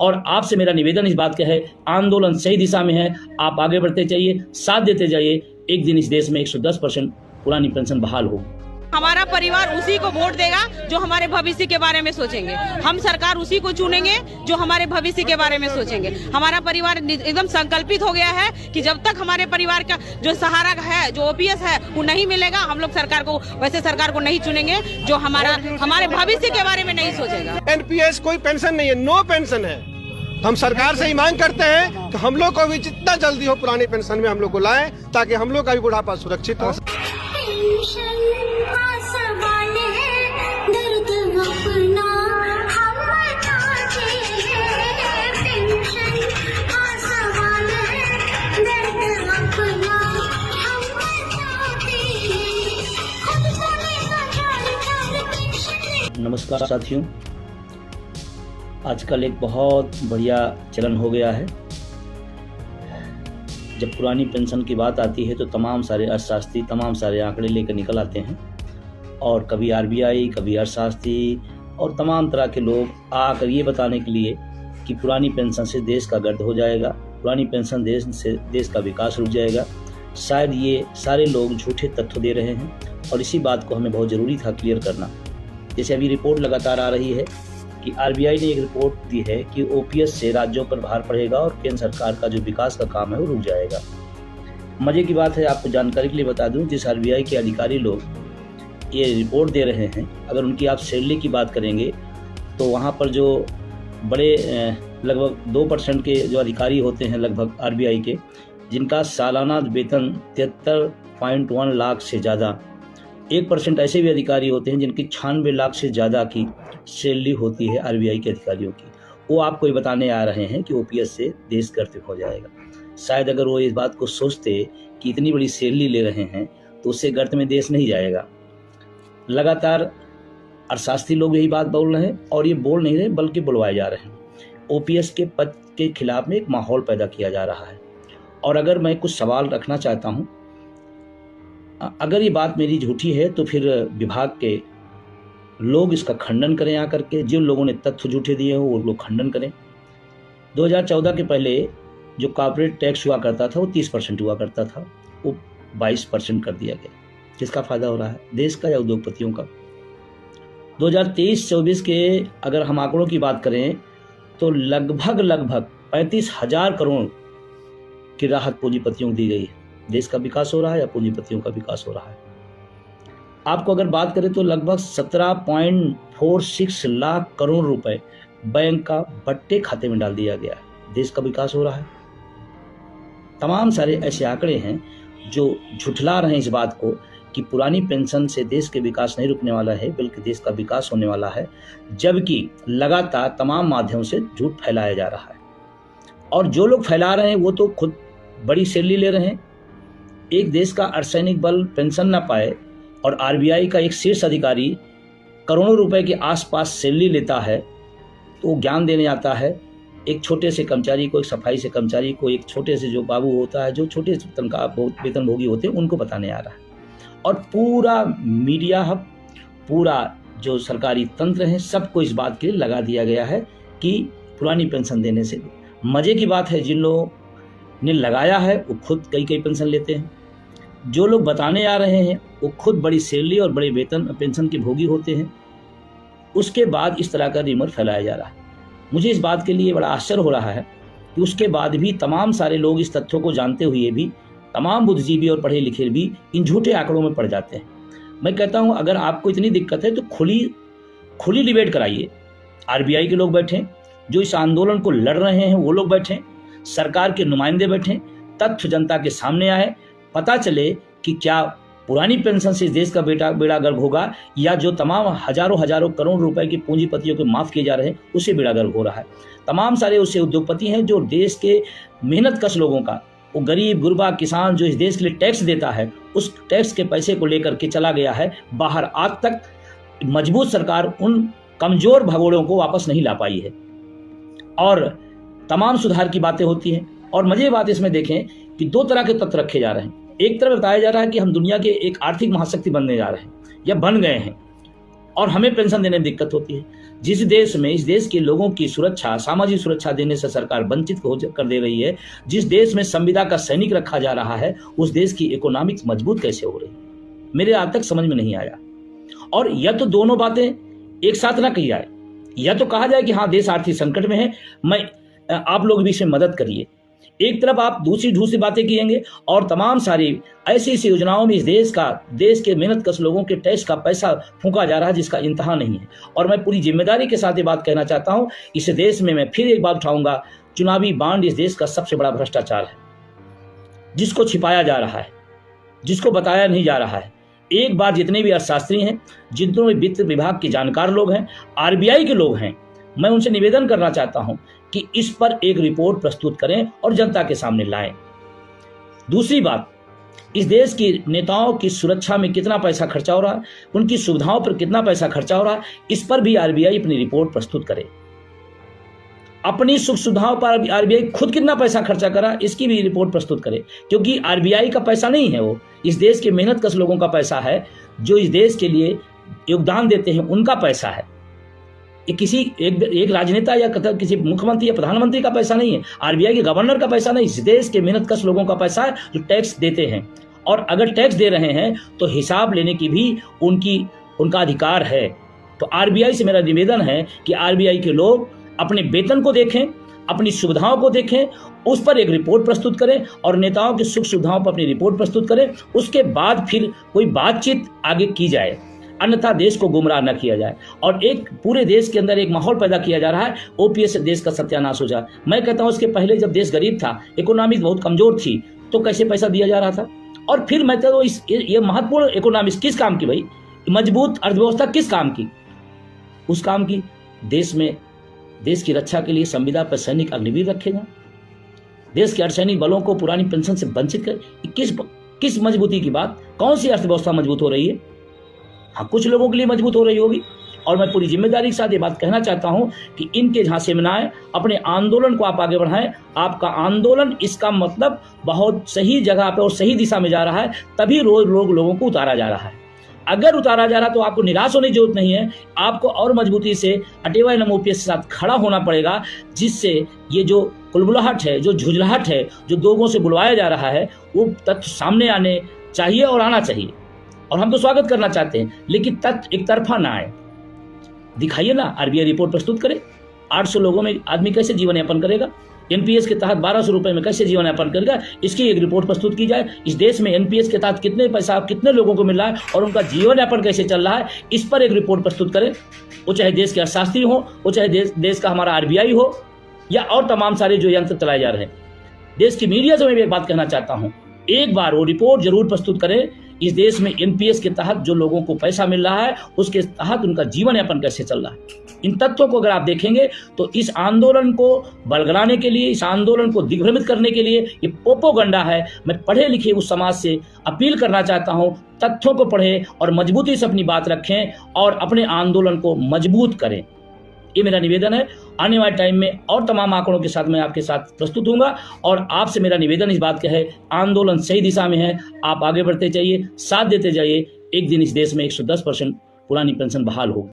और आपसे मेरा निवेदन इस बात का है, आंदोलन सही दिशा में है, आप आगे बढ़ते जाइए, साथ देते जाइए। एक दिन इस देश में 110% पुरानी पेंशन बहाल होगी। हमारा परिवार उसी को वोट देगा जो हमारे भविष्य के बारे में सोचेंगे। हम सरकार उसी को चुनेंगे जो हमारे भविष्य के बारे में सोचेंगे। हमारा परिवार एकदम संकल्पित हो गया है कि जब तक हमारे परिवार का जो सहारा है, जो ओपीएस है, वो नहीं मिलेगा, हम लोग सरकार को वैसे सरकार को नहीं चुनेंगे जो हमारे भविष्य के बारे में नहीं सोचेगा। एनपीएस कोई पेंशन नहीं है, नो पेंशन है। हम सरकार से ही मांग करते हैं कि हम लोग को भी जितना जल्दी हो पुरानी पेंशन में हम लोग को लाएं, ताकि हम लोग का भी बुढ़ापा सुरक्षित हो। नमस्कार साथियों, आजकल एक बहुत बढ़िया चलन हो गया है। जब पुरानी पेंशन की बात आती है तो तमाम सारे अर्थशास्त्री तमाम सारे आंकड़े लेकर निकल आते हैं और कभी आरबीआई, कभी अर्थशास्त्री और तमाम तरह के लोग आकर ये बताने के लिए कि पुरानी पेंशन से देश का गर्द हो जाएगा, पुरानी पेंशन से देश का विकास रुक जाएगा। शायद ये सारे लोग झूठे तथ्य दे रहे हैं और इसी बात को हमें बहुत ज़रूरी था क्लियर करना। जैसे अभी रिपोर्ट लगातार आ रही है कि आरबीआई ने एक रिपोर्ट दी है कि ओपीएस से राज्यों पर भार पड़ेगा और केंद्र सरकार का जो विकास का काम है वो रुक जाएगा। मजे की बात है, आपको जानकारी के लिए बता दूं, जिस आरबीआई के अधिकारी लोग ये रिपोर्ट दे रहे हैं, अगर उनकी आप सैलरी की बात करेंगे तो वहाँ पर जो बड़े लगभग 2% के जो अधिकारी होते हैं लगभग आरबीआई के, जिनका सालाना वेतन 73.1 लाख से ज़्यादा, 1% ऐसे भी अधिकारी होते हैं जिनकी 96 लाख से ज़्यादा की सैलरी होती है आरबीआई के अधिकारियों की। वो आपको ये बताने आ रहे हैं कि ओपीएस से देश गर्द हो जाएगा। शायद अगर वो इस बात को सोचते कि इतनी बड़ी सैलरी ले रहे हैं तो उससे गर्द में देश नहीं जाएगा। लगातार अर्थशास्त्री लोग यही बात बोल रहे हैं और ये बोल नहीं रहे बल्कि बुलवाए जा रहे हैं। ओपीएस के पद के खिलाफ में एक माहौल पैदा किया जा रहा है। और अगर मैं कुछ सवाल रखना चाहता हूँ, अगर ये बात मेरी झूठी है तो फिर विभाग के लोग इसका खंडन करें आकर के। जिन लोगों ने तथ्य झूठे दिए हो वो लोग खंडन करें। 2014 के पहले जो कॉर्पोरेट टैक्स हुआ करता था वो 30% हुआ करता था, वो 22% कर दिया गया। किसका फायदा हो रहा है, देश का या उद्योगपतियों का? 2023-24 के अगर हम आंकड़ों की बात करें तो लगभग 35,000 करोड़ की राहत पूंजीपतियों को दी गई है। देश का विकास हो रहा है या पूंजीपतियों का विकास हो रहा है? आपको अगर बात करें तो लगभग 17.46 लाख करोड़ रुपए बैंक का बट्टे खाते में डाल दिया गया है। देश का विकास हो रहा है। तमाम सारे ऐसे आंकड़े हैं जो झुठला रहे हैं इस बात को कि पुरानी पेंशन से देश के विकास नहीं रुकने वाला है बल्कि देश का विकास होने वाला है, जबकि लगातार तमाम माध्यमों से झूठ फैलाया जा रहा है। और जो लोग फैला रहे हैं वो तो खुद बड़ी सैलरी ले रहे हैं। एक देश का अर्धसैनिक बल पेंशन ना पाए और आरबीआई का एक शीर्ष अधिकारी करोड़ों रुपए के आसपास सैलरी लेता है तो वो ज्ञान देने आता है एक छोटे से कर्मचारी को, एक सफाई से कर्मचारी को, एक छोटे से जो बाबू होता है, जो छोटे तनख्वाह वेतन भोगी होते हैं, उनको बताने आ रहा है। और पूरा मीडिया हब, पूरा जो सरकारी तंत्र है, सबको इस बात के लिए लगा दिया गया है कि पुरानी पेंशन देने से। मजे की बात है, जिन लोगों ने लगाया है वो खुद कई पेंशन लेते हैं। जो लोग बताने आ रहे हैं वो खुद बड़ी सैलरी और बड़े वेतन पेंशन के भोगी होते हैं। उसके बाद इस तरह का रिमर फैलाया जा रहा है। मुझे इस बात के लिए बड़ा आश्चर्य हो रहा है कि उसके बाद भी तमाम सारे लोग इस तथ्यों को जानते हुए भी, तमाम बुद्धिजीवी और पढ़े लिखे भी इन झूठे आंकड़ों में पड़ जाते हैं। मैं कहता हूं, अगर आपको इतनी दिक्कत है तो खुली डिबेट कराइए। आरबीआई के लोग बैठें, जो इस आंदोलन को लड़ रहे हैं वो लोग बैठें, सरकार के नुमाइंदे बैठें, तथ्य जनता के सामने आए, पता चले कि क्या पुरानी पेंशन से देश का बेड़ा गर्क होगा या जो तमाम हजारों करोड़ रुपए के पूंजीपतियों को माफ किए जा रहे हैं उसे बेड़ा गर्क हो रहा है। तमाम सारे उससे उद्योगपति हैं जो देश के मेहनत कश लोगों का, वो गरीब गुरबा किसान जो इस देश के लिए टैक्स देता है, उस टैक्स के पैसे को लेकर के चला गया है बाहर। आज तक मजबूत सरकार उन कमजोर भगोड़ों को वापस नहीं ला पाई है और तमाम सुधार की बातें होती हैं। और मजे बात इसमें देखें कि दो तरह के तथ्य रखे जा रहे हैं। एक तरफ बताया जा रहा है कि हम दुनिया के एक आर्थिक महाशक्ति बनने जा रहे हैं या बन गए हैं और हमें पेंशन देने में दिक्कत होती है। जिस देश में इस देश के लोगों की सुरक्षा, सामाजिक सुरक्षा देने से सरकार वंचित कर दे रही है, जिस देश में संविदा का सैनिक रखा जा रहा है, उस देश की इकोनॉमिक्स मजबूत कैसे हो रही है, मेरे आज तक समझ में नहीं आया। और या तो दोनों बातें एक साथ ना कही जाए, या तो कहा जाए कि हाँ देश आर्थिक संकट में है, आप लोग भी इसमें मदद करिए। एक तरफ आप दूसरी बातें किएंगे और तमाम सारी ऐसी योजनाओं में इस देश के मेहनतकश लोगों के टैक्स का पैसा फूंका जा रहा है जिसका इंतहा नहीं है। और मैं पूरी जिम्मेदारी के साथ ये बात कहना चाहता हूं, इस देश में मैं फिर एक बात उठाऊंगा, चुनावी बांड इस देश का सबसे बड़ा भ्रष्टाचार है, जिसको छिपाया जा रहा है, जिसको बताया नहीं जा रहा है। एक बार जितने भी अर्थशास्त्री हैं, जितने भी वित्त विभाग के जानकार लोग हैं, आरबीआई के लोग हैं, मैं उनसे निवेदन करना चाहता हूं कि इस पर एक रिपोर्ट प्रस्तुत करें और जनता के सामने लाएं। दूसरी बात, इस देश के नेताओं की सुरक्षा में कितना पैसा खर्चा हो रहा है, उनकी सुविधाओं पर कितना पैसा खर्चा हो रहा है, इस पर भी आरबीआई अपनी रिपोर्ट प्रस्तुत करे। अपनी सुख सुविधाओं पर आरबीआई खुद कितना पैसा खर्चा करा, इसकी भी रिपोर्ट प्रस्तुत करे, क्योंकि आरबीआई का पैसा नहीं है, वो इस देश के मेहनतकश लोगों का पैसा है, जो इस देश के लिए योगदान देते हैं, उनका पैसा है। ये किसी एक राजनेता या किसी मुख्यमंत्री या प्रधानमंत्री का पैसा नहीं है, आरबीआई के गवर्नर का पैसा नहीं, इस देश के मेहनतकश लोगों का पैसा है जो टैक्स देते हैं। और अगर टैक्स दे रहे हैं तो हिसाब लेने की भी उनका अधिकार है। तो आरबीआई से मेरा निवेदन है कि आरबीआई के लोग अपने वेतन को देखें, अपनी सुविधाओं को देखें, उस पर एक रिपोर्ट प्रस्तुत करें और नेताओं की सुख सुविधाओं पर अपनी रिपोर्ट प्रस्तुत करें। उसके बाद फिर कोई बातचीत आगे की जाए, अन्यथा देश को गुमराह न किया जाए और एक पूरे देश के अंदर एक माहौल पैदा किया जा रहा है, ओपीएस से देश का सत्यानाश हो जाए। मैं कहता हूं, इसके पहले जब देश गरीब था, इकोनॉमी बहुत कमजोर थी, तो कैसे पैसा दिया जा रहा था। और फिर मैं कहता हूं, ये महत्वपूर्ण इकोनॉमिक्स किस काम की भाई, मजबूत अर्थव्यवस्था किस काम की, उस काम की देश की रक्षा के लिए संविदा पर सैनिक अग्निवीर रखेगा, देश के अर्धसैनिक बलों को पुरानी पेंशन से वंचित कर, किस मजबूती की बात, कौन सी अर्थव्यवस्था मजबूत हो रही है। हाँ, कुछ लोगों के लिए मजबूत हो रही होगी। और मैं पूरी जिम्मेदारी के साथ ये बात कहना चाहता हूं कि इनके झांसे में ना आए, अपने आंदोलन को आप आगे बढ़ाएं। आपका आंदोलन, इसका मतलब बहुत सही जगह पे और सही दिशा में जा रहा है, तभी रोज लोगों को उतारा जा रहा है। अगर उतारा जा रहा तो आपको निराश होने की जरूरत नहीं है, आपको और मजबूती से अटेवा एवं ओपीएस के साथ खड़ा होना पड़ेगा, जिससे ये जो कुलबुलाहट है, जो झुंझलाहट है, जो लोगों से बुलवाया जा रहा है, वो तथ्य सामने आने चाहिए और आना चाहिए। और हम तो स्वागत करना चाहते हैं, लेकिन तथ्य एक तरफा ना आए। दिखाइए ना, आरबीआई रिपोर्ट प्रस्तुत करे, 800 लोगों में आदमी कैसे जीवन यापन करेगा, एनपीएस के तहत 1200 रुपए में कैसे जीवन यापन करेगा, इसकी एक रिपोर्ट प्रस्तुत की जाए। इस देश में एनपीएस के तहत कितने पैसा कितने लोगों को मिल रहा है और उनका जीवन यापन कैसे चल रहा है, इस पर एक रिपोर्ट प्रस्तुत करें। वो चाहे देश के अर्थशास्त्री हो, वो चाहे देश का हमारा आरबीआई हो, या और तमाम सारे जो यंत्र चलाए जा रहे हैं। देश की मीडिया से मैं भी एक बात कहना चाहता हूँ, एक बार वो रिपोर्ट जरूर प्रस्तुत करें। इस देश में एनपीएस के तहत जो लोगों को पैसा मिल रहा है, उसके तहत उनका जीवन यापन कैसे चल रहा है। इन तथ्यों को अगर आप देखेंगे तो इस आंदोलन को बलगलाने के लिए, इस आंदोलन को दिग्भ्रमित करने के लिए ये प्रोपेगेंडा है। मैं पढ़े लिखे उस समाज से अपील करना चाहता हूं, तथ्यों को पढ़ें और मजबूती से अपनी बात रखें और अपने आंदोलन को मजबूत करें। ये मेरा निवेदन है। आने वाले टाइम में और तमाम आंकड़ों के साथ मैं आपके साथ प्रस्तुत होऊंगा और आपसे मेरा निवेदन इस बात का है, आंदोलन सही दिशा में है, आप आगे बढ़ते जाइए, साथ देते जाइए। एक दिन इस देश में 110% पुरानी पेंशन बहाल होगी।